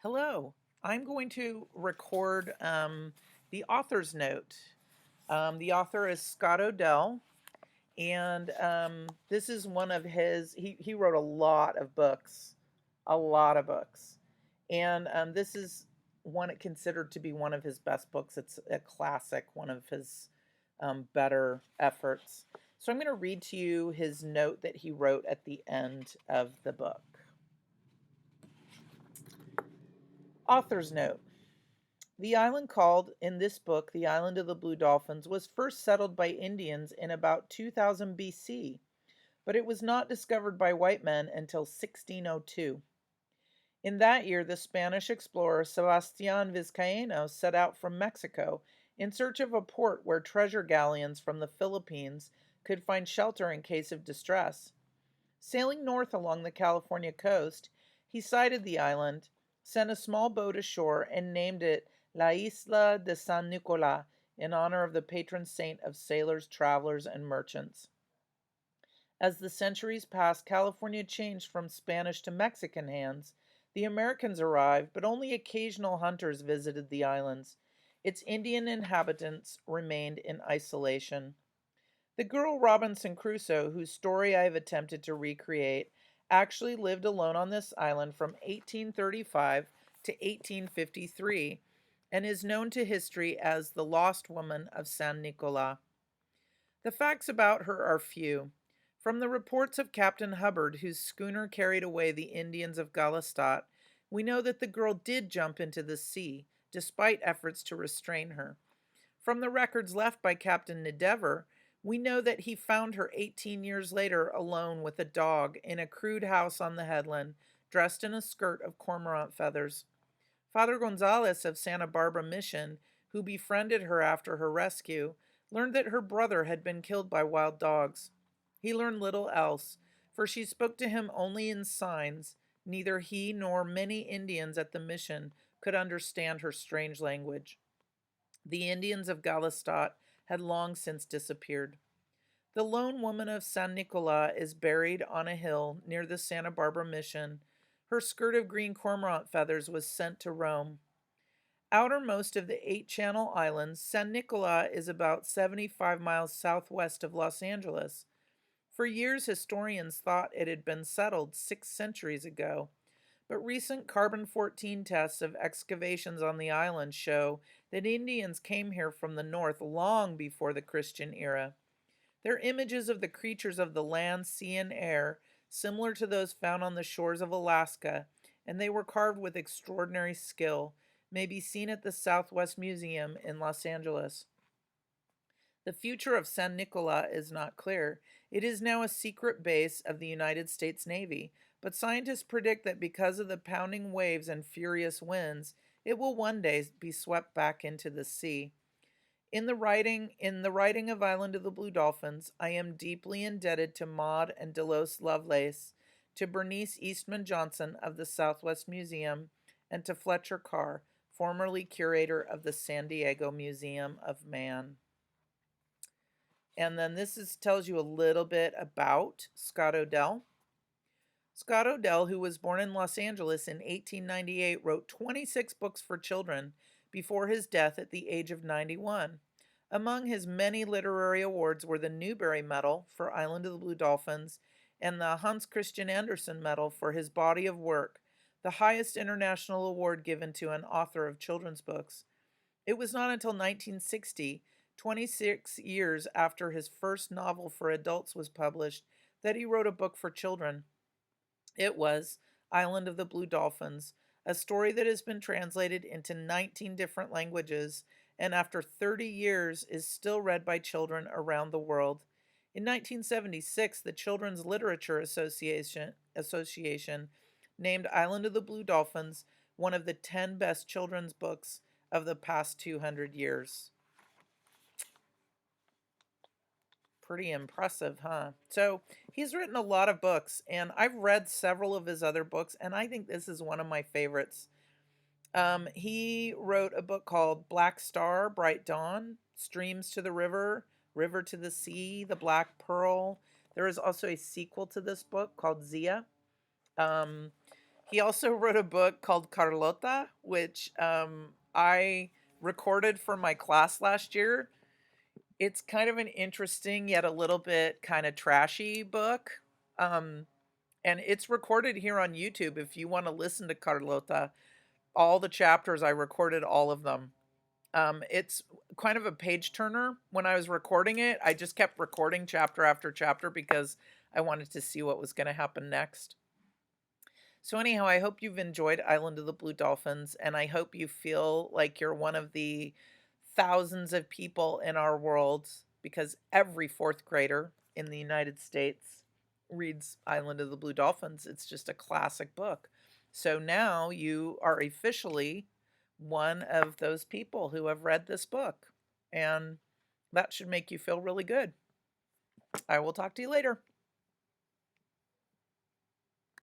Hello. I'm going to record the author's note. The author is Scott Odell, and this is one of his. He wrote a lot of books, a lot of books, and this is one considered to be one of his best books. It's a classic, one of his better efforts. So I'm going to read to you his note that he wrote at the end of the book. Author's note. The island called in this book the Island of the Blue Dolphins was first settled by Indians in about 2000 BC, but it was not discovered by white men until 1602. In that year, the Spanish explorer Sebastián Vizcaíno set out from Mexico in search of a port where treasure galleons from the Philippines could find shelter in case of distress. Sailing north along the California coast, he sighted the island, sent a small boat ashore, and named it La Isla de San Nicolás in honor of the patron saint of sailors, travelers, and merchants. As the centuries passed, California changed from Spanish to Mexican hands. The Americans arrived, but only occasional hunters visited the islands. Its Indian inhabitants remained in isolation. The girl Robinson Crusoe, whose story I have attempted to recreate, actually lived alone on this island from 1835 to 1853 and is known to history as the Lost Woman of San Nicolas. The facts about her are few. From the reports of Captain Hubbard, whose schooner carried away the Indians of Galestat, we know that the girl did jump into the sea, despite efforts to restrain her. From the records left by Captain Nedever, we know that he found her 18 years later alone with a dog in a crude house on the headland, dressed in a skirt of cormorant feathers. Father Gonzalez of Santa Barbara Mission, who befriended her after her rescue, learned that her brother had been killed by wild dogs. He learned little else, for she spoke to him only in signs. Neither he nor many Indians at the mission could understand her strange language. The Indians of Galestat had long since disappeared. The lone woman of San Nicolas is buried on a hill near the Santa Barbara Mission. Her skirt of green cormorant feathers was sent to Rome. Outermost of the eight Channel Islands, San Nicolas is about 75 miles southwest of Los Angeles. For years, historians thought it had been settled 6 centuries ago, but recent carbon 14 tests of excavations on the island show that Indians came here from the north long before the Christian era. Their images of the creatures of the land, sea, and air, similar to those found on the shores of Alaska, and they were carved with extraordinary skill, may be seen at the Southwest Museum in Los Angeles. The future of San Nicolas is not clear. It is now a secret base of the United States Navy, but scientists predict that because of the pounding waves and furious winds, it will one day be swept back into the sea. In the writing of Island of the Blue Dolphins, I am deeply indebted to Maud and Delos Lovelace, to Bernice Eastman Johnson of the Southwest Museum, and to Fletcher Carr, formerly curator of the San Diego Museum of Man. And then tells you a little bit about Scott Odell. Scott Odell, who was born in Los Angeles in 1898, wrote 26 books for children before his death at the age of 91. Among his many literary awards were the Newbery Medal for Island of the Blue Dolphins and the Hans Christian Andersen Medal for his body of work, the highest international award given to an author of children's books. It was not until 1960, 26 years after his first novel for adults was published, that he wrote a book for children. It was Island of the Blue Dolphins, a story that has been translated into 19 different languages and after 30 years is still read by children around the world. In 1976, the Children's Literature Association named Island of the Blue Dolphins one of the 10 best children's books of the past 200 years. Pretty impressive, huh? So he's written a lot of books, and I've read several of his other books, and I think this is one of my favorites. He wrote a book called Black Star, Bright Dawn, Streams to the River, River to the Sea, The Black Pearl. There is also a sequel to this book called Zia. Um, He also wrote a book called Carlota, which I recorded for my class last year. It's kind of an interesting yet a little bit kind of trashy book. Um, and it's recorded here on YouTube. If you want to listen to Carlota, all the chapters, I recorded all of them. It's kind of a page turner. When I was recording it, I just kept recording chapter after chapter because I wanted to see what was going to happen next. So, anyhow, I hope you've enjoyed Island of the Blue Dolphins, and I hope you feel like you're one of the thousands of people in our world because every fourth grader in the United States reads Island of the Blue Dolphins. It's just a classic book. So now you are officially one of those people who have read this book, and that should make you feel really good. I will talk to you later.